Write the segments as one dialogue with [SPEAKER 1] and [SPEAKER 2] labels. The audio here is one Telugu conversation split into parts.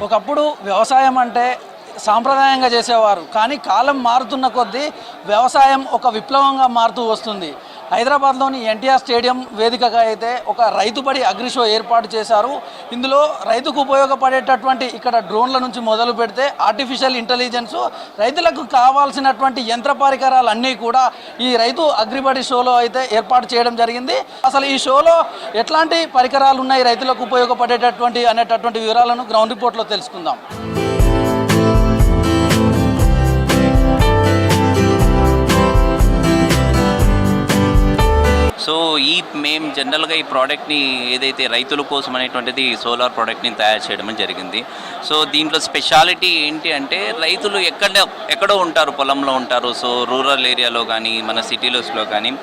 [SPEAKER 1] ఒకప్పుడు వ్యవసాయం అంటే సాంప్రదాయంగా చేసేవారు, కానీ కాలం మారుతున్న కొద్దీ వ్యవసాయం ఒక విప్లవంగా మారుతూ వస్తుంది. హైదరాబాద్లోని ఎన్టీఆర్ స్టేడియం వేదికగా అయితే ఒక రైతు బడి అగ్రి షో ఏర్పాటు చేశారు. ఇందులో రైతుకు ఉపయోగపడేటటువంటి ఇక్కడ డ్రోన్ల నుంచి మొదలు పెడితే ఆర్టిఫిషియల్ ఇంటెలిజెన్స్, రైతులకు కావాల్సినటువంటి యంత్ర పరికరాలు అన్నీ కూడా ఈ రైతు అగ్రిబడి షోలో అయితే ఏర్పాటు చేయడం జరిగింది. అసలు ఈ షోలో ఎట్లాంటి పరికరాలు ఉన్నాయి రైతులకు ఉపయోగపడేటటువంటి అనేటటువంటి వివరాలను గ్రౌండ్ రిపోర్ట్లో తెలుసుకుందాం.
[SPEAKER 2] సో మేము జనరల్గా ఈ ప్రోడక్ట్ని ఏదైతే రైతుల కోసం అనేటువంటిది సోలార్ ప్రోడక్ట్ని తయారు చేయడం జరిగింది. సో దీంట్లో స్పెషాలిటీ ఏంటి అంటే రైతులు ఎక్కడో ఉంటారు, పొలంలో ఉంటారు. సో రూరల్ ఏరియాలో కానీ మన సిటీస్లో కానీ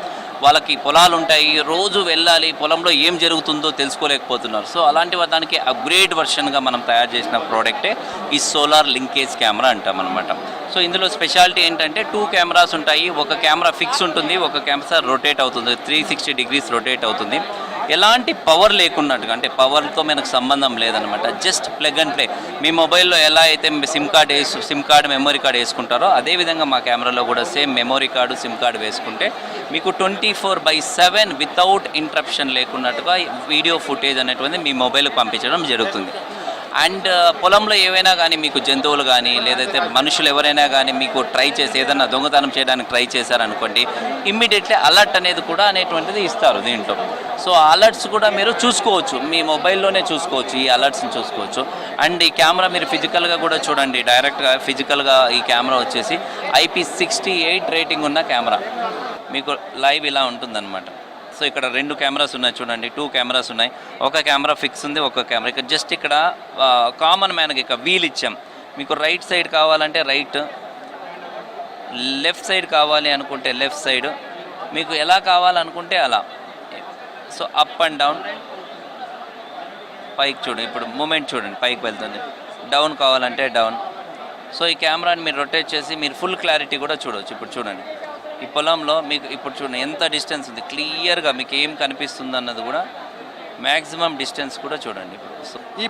[SPEAKER 2] వాళ్ళకి పొలాలు ఉంటాయి, రోజు వెళ్ళాలి, పొలంలో ఏం జరుగుతుందో తెలుసుకోలేకపోతున్నారు. సో అలాంటి దానికి అప్గ్రేడ్ వర్షన్గా మనం తయారు చేసిన ప్రోడక్టే ఈ సోలార్ లింకేజ్ కెమెరా అంటాం అనమాట. సో ఇందులో స్పెషాలిటీ ఏంటంటే 2 కెమెరాస్ ఉంటాయి. ఒక కెమెరా ఫిక్స్ ఉంటుంది, ఒక కెమెరా రొటేట్ అవుతుంది, 360 డిగ్రీస్ రొటేట్ అవుతుంది. ఎలాంటి పవర్ లేకున్నట్టుగా, అంటే పవర్తో మనకు సంబంధం లేదనమాట. Just plug and play. మీ మొబైల్లో ఎలా అయితే సిమ్ కార్డ్ మెమరీ కార్డ్ వేసుకుంటారో అదేవిధంగా మా కెమెరాలో కూడా same memory card SIM card వేసుకుంటే మీకు 24/7 వితౌట్ ఇంటరప్షన్ లేకున్నట్టుగా వీడియో ఫుటేజ్ అనేటువంటిది మీ మొబైల్కి పంపించడం జరుగుతుంది. అండ్ పొలంలో ఏవైనా కానీ మీకు జంతువులు కానీ లేదైతే మనుషులు ఎవరైనా కానీ మీకు ట్రై చేసి ఏదైనా దొంగతనం చేయడానికి ట్రై చేశారనుకోండి, ఇమ్మీడియట్లీ అలర్ట్ అనేది కూడా అనేటువంటిది ఇస్తారు దీంట్లో. సో అలర్ట్స్ కూడా మీరు చూసుకోవచ్చు, మీ మొబైల్లోనే చూసుకోవచ్చు, ఈ అలర్ట్స్ని చూసుకోవచ్చు. అండ్ ఈ కెమెరా మీరు ఫిజికల్గా కూడా చూడండి, డైరెక్ట్గా ఫిజికల్గా ఈ కెమెరా వచ్చేసి IP68 రేటింగ్ ఉన్న కెమెరా మీకు లైవ్ ఇలా ఉంటుందన్నమాట. సో ఇక్కడ 2 కెమెరాస్ ఉన్నాయి చూడండి, 2 కెమెరాస్ ఉన్నాయి. ఒక కెమెరా ఫిక్స్ ఉంది, ఒక కెమెరా ఇక్కడ జస్ట్ ఇక్కడ కామన్ మ్యాన్కి ఇక వీల్ ఇచ్చాం. మీకు రైట్ సైడ్ కావాలంటే రైట్, లెఫ్ట్ సైడ్ కావాలి అనుకుంటే లెఫ్ట్ సైడ్, మీకు ఎలా కావాలనుకుంటే అలా. సో అప్ అండ్ డౌన్, పైకి చూడండి, ఇప్పుడు మూమెంట్ చూడండి, పైకి వెళ్తుంది. డౌన్ కావాలంటే డౌన్. సో ఈ కెమెరాని మీరు రొటేట్ చేసి మీరు ఫుల్ క్లారిటీ కూడా చూడవచ్చు. ఇప్పుడు చూడండి ఈ పొలంలో మీకు ఇప్పుడు చూడండి ఎంత డిస్టెన్స్ ఉంది, క్లియర్గా మీకు ఏం కనిపిస్తుంది అన్నది కూడా మ్యాక్సిమం డిస్టెన్స్ కూడా చూడండి. ఇప్పుడు సో ఈ